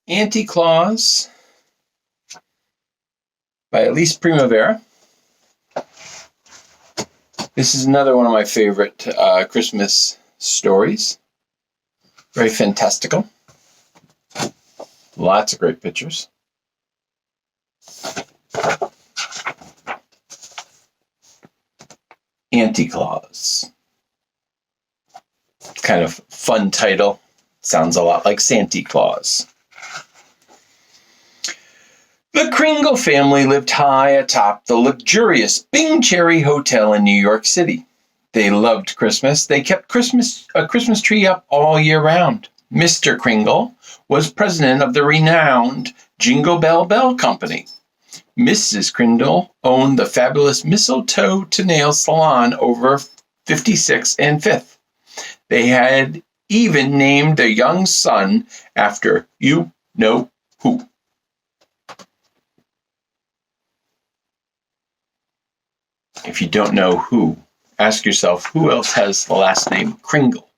Auntie Claus by Elise Primavera. This is another one of my favorite Christmas stories. Very fantastical. Lots of great pictures. Auntie Claus. Kind of fun title. Sounds a lot like Santa Claus. The Kringle family lived high atop the luxurious Bing Cherry Hotel in New York City. They loved Christmas. They kept a Christmas tree up all year round. Mr. Kringle was president of the renowned Jingle Bell Bell Company. Mrs. Kringle owned the fabulous Mistletoe to Nail Salon over 56th and 5th. They had even named their young son after you-know-who. If you don't know who, ask yourself who else has the last name Kringle.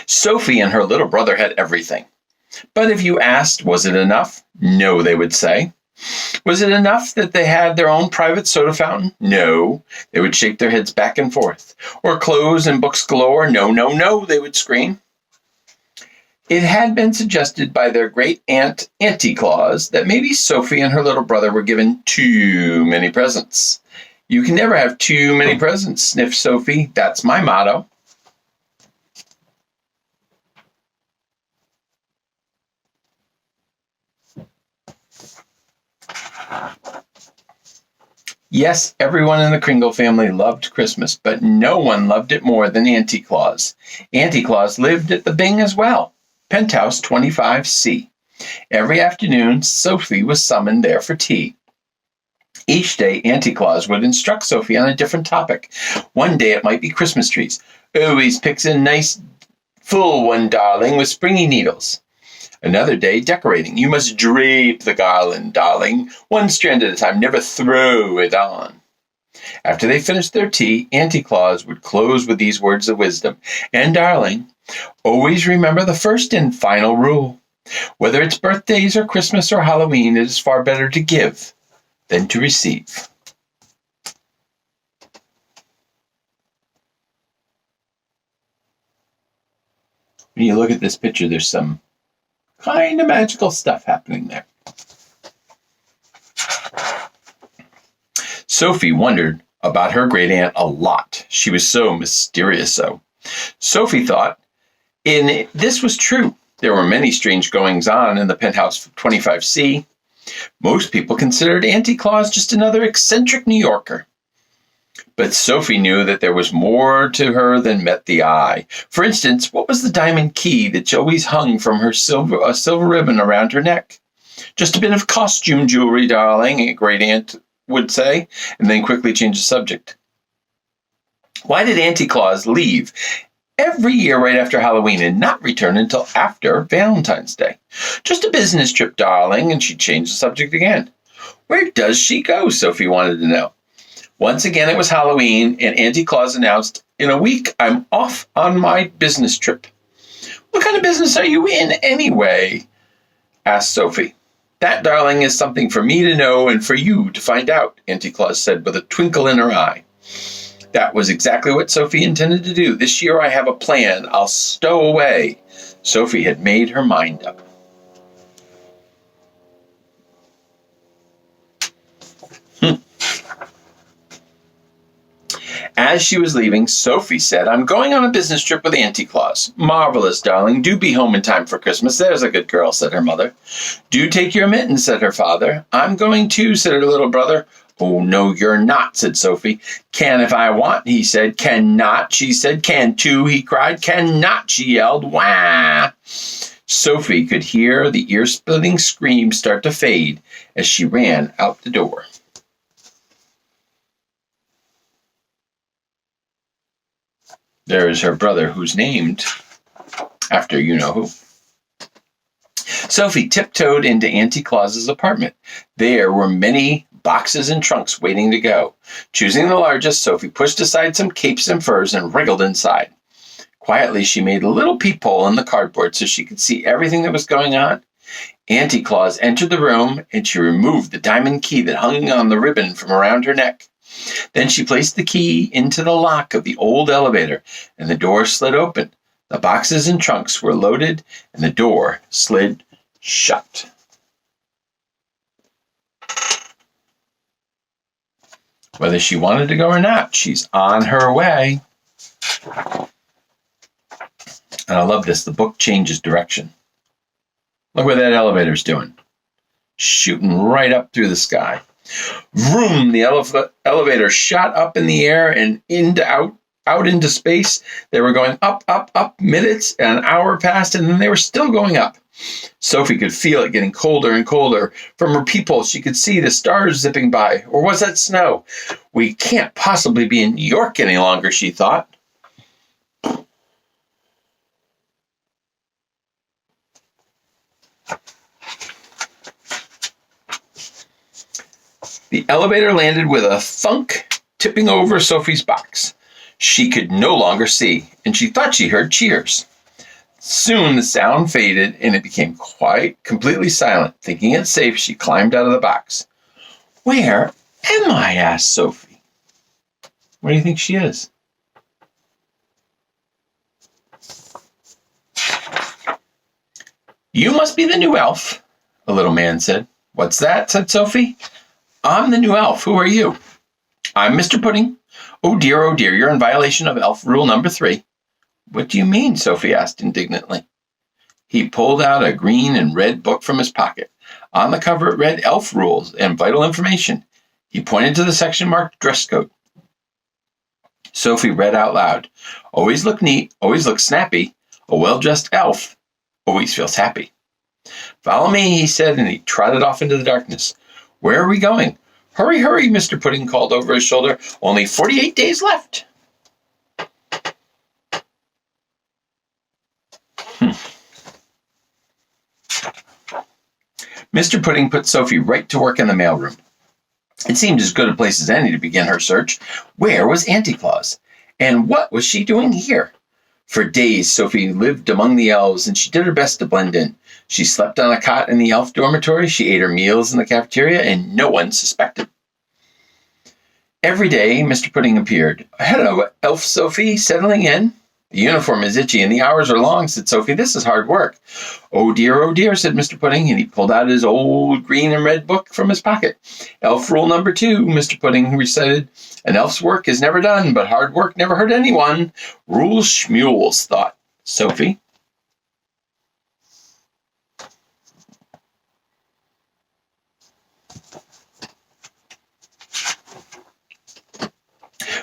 Sophie and her little brother had everything. But if you asked, was it enough? No, they would say. Was it enough that they had their own private soda fountain? No. They would shake their heads back and forth. Or clothes and books galore? No, no, no, they would scream. It had been suggested by their great aunt, Auntie Claus, that maybe Sophie and her little brother were given too many presents. You can never have too many presents, sniffed Sophie. That's my motto. Yes, everyone in the Kringle family loved Christmas, but no one loved it more than Auntie Claus. Auntie Claus lived at the Bing as well, penthouse 25C. Every afternoon, Sophie was summoned there for tea. Each day, Auntie Claus would instruct Sophie on a different topic. One day it might be Christmas trees. Always picks a nice full one, darling, with springy needles. Another day, decorating. You must drape the garland, darling, one strand at a time, never throw it on. After they finished their tea, Auntie Claus would close with these words of wisdom. And darling, always remember the first and final rule. Whether it's birthdays or Christmas or Halloween, it is far better to give than to receive. When you look at this picture, there's some kind of magical stuff happening there. Sophie wondered about her great aunt a lot. She was so mysterious. Sophie thought, and this was true. There were many strange goings on in the penthouse 25C. Most people considered Auntie Claus just another eccentric New Yorker. But Sophie knew that there was more to her than met the eye. For instance, what was the diamond key that always hung from her silver ribbon around her neck? Just a bit of costume jewelry, darling, a great aunt would say, and then quickly change the subject. Why did Auntie Claus leave every year right after Halloween and not return until after Valentine's Day? Just a business trip, darling, and she'd change the subject again. Where does she go? Sophie wanted to know. Once again, it was Halloween, and Auntie Claus announced, in a week, I'm off on my business trip. What kind of business are you in anyway? Asked Sophie. That, darling, is something for me to know and for you to find out, Auntie Claus said with a twinkle in her eye. That was exactly what Sophie intended to do. This year I have a plan. I'll stow away. Sophie had made her mind up. As she was leaving, Sophie said, I'm going on a business trip with Auntie Claus. Marvelous, darling. Do be home in time for Christmas. There's a good girl, said her mother. Do take your mittens, said her father. I'm going too, said her little brother. Oh, no, you're not, said Sophie. Can if I want, he said. Cannot, she said. Can too, he cried. Cannot, she yelled. Wah! Sophie could hear the ear-splitting scream start to fade as she ran out the door. There is her brother, who's named after you-know-who. Sophie tiptoed into Auntie Claus's apartment. There were many boxes and trunks waiting to go. Choosing the largest, Sophie pushed aside some capes and furs and wriggled inside. Quietly, she made a little peephole in the cardboard so she could see everything that was going on. Auntie Claus entered the room, and she removed the diamond key that hung on the ribbon from around her neck. Then she placed the key into the lock of the old elevator, and the door slid open. The boxes and trunks were loaded, and the door slid shut. Whether she wanted to go or not, she's on her way. And I love this. The book changes direction. Look what that elevator's doing. Shooting right up through the sky. Vroom! The elevator shot up in the air and out into space. They were going up, up, up. Minutes and an hour passed, and then they were still going up. Sophie could feel it getting colder and colder. From her peephole, she could see the stars zipping by. Or was that snow? We can't possibly be in New York any longer, she thought. The elevator landed with a thunk, tipping over Sophie's box. She could no longer see, and she thought she heard cheers. Soon the sound faded, and it became quite completely silent. Thinking it safe, she climbed out of the box. "Where am I?" asked Sophie. Where do you think she is? "You must be the new elf," a little man said. "What's that?" said Sophie. "I'm the new elf. Who are you?" "I'm Mr. Pudding." Oh dear, you're in violation of elf rule number 3. "What do you mean?" Sophie asked indignantly. He pulled out a green and red book from his pocket. On the cover it read Elf Rules and Vital Information. He pointed to the section marked Dress Code. Sophie read out loud. "Always look neat, always look snappy. A well-dressed elf always feels happy." "Follow me," he said, and he trotted off into the darkness. "Where are we going?" "Hurry, hurry," Mr. Pudding called over his shoulder. "Only 48 days left." Mr. Pudding put Sophie right to work in the mailroom. It seemed as good a place as any to begin her search. Where was Auntie Claus? And what was she doing here? For days, Sophie lived among the elves, and she did her best to blend in. She slept on a cot in the elf dormitory, she ate her meals in the cafeteria, and no one suspected. Every day, Mr. Pudding appeared. "Hello, Elf Sophie, settling in?" "The uniform is itchy and the hours are long," said Sophie. "This is hard work." Oh dear, said Mr. Pudding, and he pulled out his old green and red book from his pocket. "Elf rule number 2, Mr. Pudding recited. An elf's work is never done, but hard work never hurt anyone. Rules schmules," thought Sophie.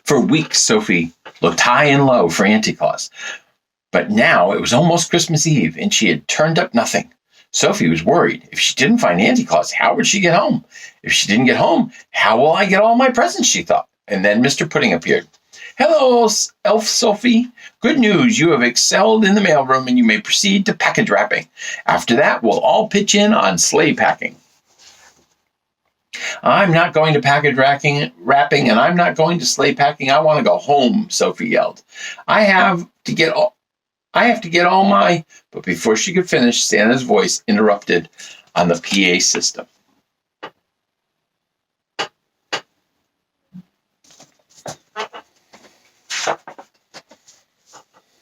For weeks, Sophie looked high and low for Auntie Claus. But now it was almost Christmas Eve, and she had turned up nothing. Sophie was worried. If she didn't find Auntie Claus, how would she get home? If she didn't get home, how will I get all my presents, she thought. And then Mr. Pudding appeared. "Hello, Elf Sophie. Good news, you have excelled in the mailroom, and you may proceed to package wrapping. After that, we'll all pitch in on sleigh packing." "I'm not going to package wrapping, and I'm not going to sleigh packing. I want to go home," Sophie yelled. I have to get all my... But before she could finish, Santa's voice interrupted on the PA system.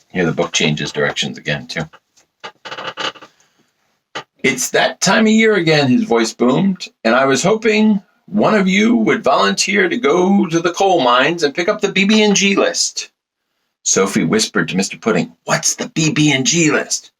Here the book changes directions again, too. "It's that time of year again," his voice boomed, "and I was hoping one of you would volunteer to go to the coal mines and pick up the BB&G list." Sophie whispered to Mr. Pudding, "What's the BB&G list?"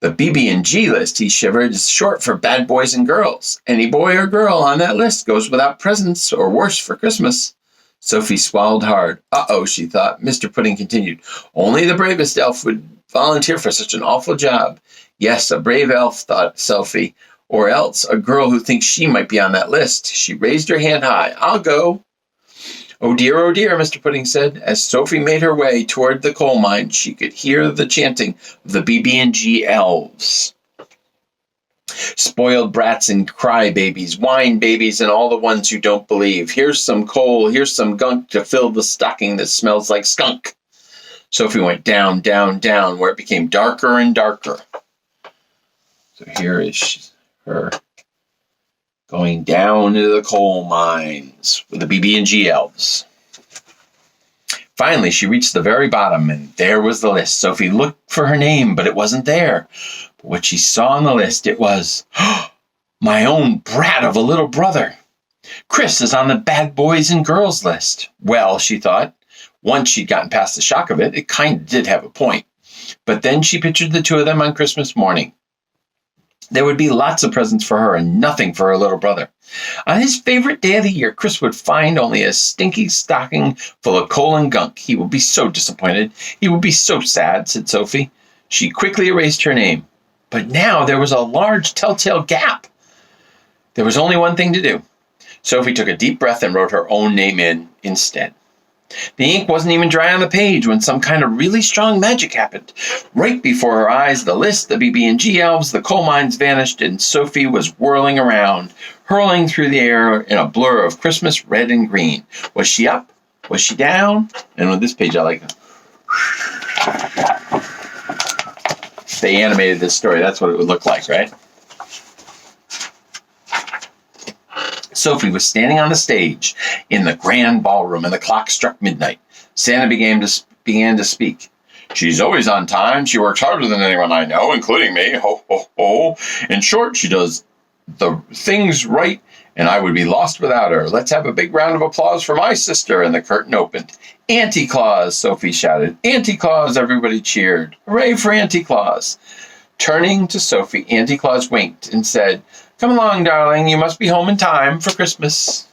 "The BB&G list," he shivered, "is short for bad boys and girls. Any boy or girl on that list goes without presents or worse for Christmas." Sophie swallowed hard. Uh-oh, she thought. Mr. Pudding continued, "Only the bravest elf would volunteer for such an awful job." Yes, a brave elf, thought Sophie, or else a girl who thinks she might be on that list. She raised her hand high. "I'll go." Oh dear, Mr. Pudding said. As Sophie made her way toward the coal mine, she could hear the chanting of the BB&G elves. "Spoiled brats and crybabies, wine babies, and all the ones who don't believe. Here's some coal, here's some gunk to fill the stocking that smells like skunk." Sophie went down, down, down, where it became darker and darker. So here is her going down into the coal mines with the BB&G elves. Finally, she reached the very bottom, and there was the list. Sophie looked for her name, but it wasn't there. But what she saw on the list, it was, my own brat of a little brother. Chris is on the bad boys and girls list. Well, she thought, once she'd gotten past the shock of it, it kind of did have a point. But then she pictured the two of them on Christmas morning. There would be lots of presents for her and nothing for her little brother. On his favorite day of the year, Chris would find only a stinky stocking full of coal and gunk. He would be so disappointed. He would be so sad, said Sophie. She quickly erased her name. But now there was a large telltale gap. There was only one thing to do. Sophie took a deep breath and wrote her own name in instead. The ink wasn't even dry on the page when some kind of really strong magic happened. Right before her eyes, the list, the BB&G elves, the coal mines vanished, and Sophie was whirling around, hurling through the air in a blur of Christmas red and green. Was she up? Was she down? And on this page, I like it. If they animated this story, that's what it would look like, right? Sophie was standing on the stage in the grand ballroom, and the clock struck midnight. Santa began to speak. She's always on time. She works harder than anyone I know, including me. Ho, ho, ho. In short, she does the things right, and I would be lost without her. Let's have a big round of applause for my sister. And the curtain opened. Auntie Claus, Sophie shouted. Auntie Claus, everybody cheered. Hooray for Auntie Claus. Turning to Sophie, Auntie Claus winked and said, Come along, darling. You must be home in time for Christmas.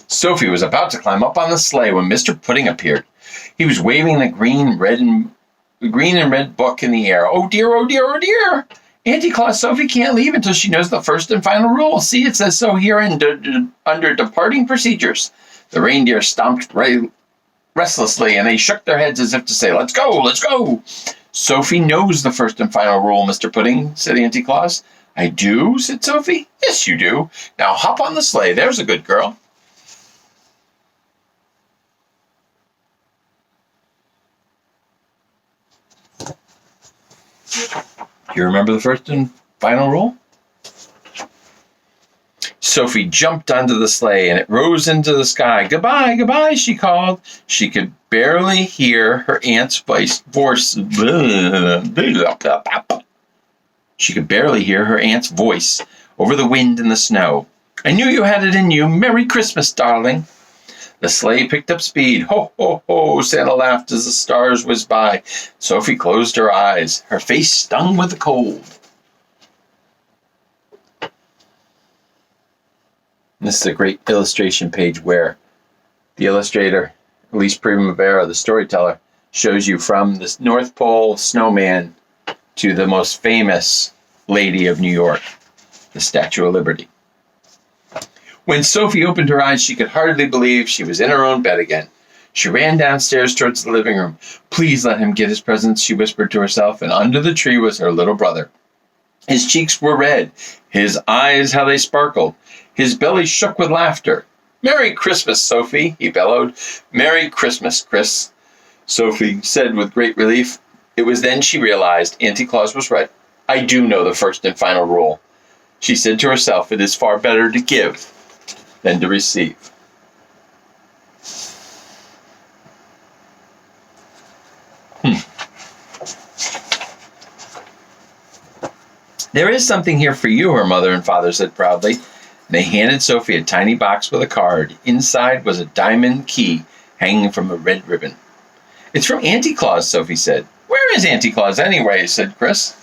Sophie was about to climb up on the sleigh when Mr. Pudding appeared. He was waving the green and red book in the air. Oh dear, oh dear, oh dear. Auntie Claus, Sophie can't leave until she knows the first and final rule. See, it says so here under departing procedures. The reindeer stomped restlessly, and they shook their heads as if to say, Let's go, let's go. Sophie knows the first and final rule, Mr. Pudding, said Auntie Claus. I do, said Sophie. Yes, you do. Now hop on the sleigh. There's a good girl. Do you remember the first and final rule? Sophie jumped onto the sleigh, and it rose into the sky. Goodbye, goodbye, she called. She could barely hear her aunt's voice. She could barely hear her aunt's voice over the wind and the snow. I knew you had it in you. Merry Christmas, darling. The sleigh picked up speed. Ho, ho, ho, Santa laughed as the stars whizzed by. Sophie closed her eyes. Her face stung with the cold. This is a great illustration page where the illustrator, Elise Primavera, the storyteller, shows you from the North Pole snowman to the most famous lady of New York, the Statue of Liberty. When Sophie opened her eyes, she could hardly believe she was in her own bed again. She ran downstairs towards the living room. Please let him get his presents, she whispered to herself, and under the tree was her little brother. His cheeks were red, his eyes how they sparkled. His belly shook with laughter. Merry Christmas, Sophie, he bellowed. Merry Christmas, Chris, Sophie said with great relief. It was then she realized Auntie Claus was right. I do know the first and final rule. She said to herself, it is far better to give than to receive. There is something here for you, her mother and father said proudly. They handed Sophie a tiny box with a card. Inside was a diamond key hanging from a red ribbon. It's from Auntie Claus, Sophie said. Where is Auntie Claus anyway, said Chris.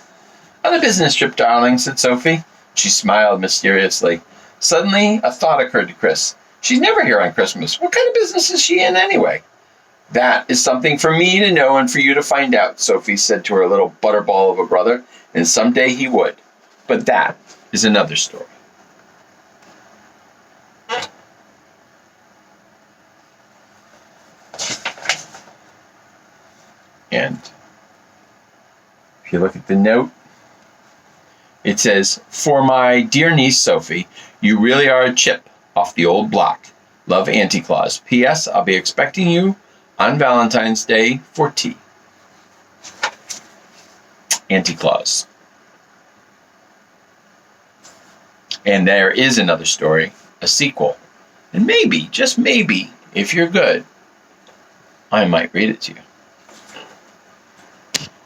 On a business trip, darling, said Sophie. She smiled mysteriously. Suddenly, a thought occurred to Chris. She's never here on Christmas. What kind of business is she in anyway? That is something for me to know and for you to find out, Sophie said to her little butterball of a brother, and someday he would. But that is another story. And if you look at the note, It says, "For my dear niece Sophie, you really are a chip off the old block. Love, Auntie Claus. P.S. I'll be expecting you on Valentine's Day for tea." Auntie Claus. And there is another story, a sequel. And maybe, just maybe, if you're good, I might read it to you.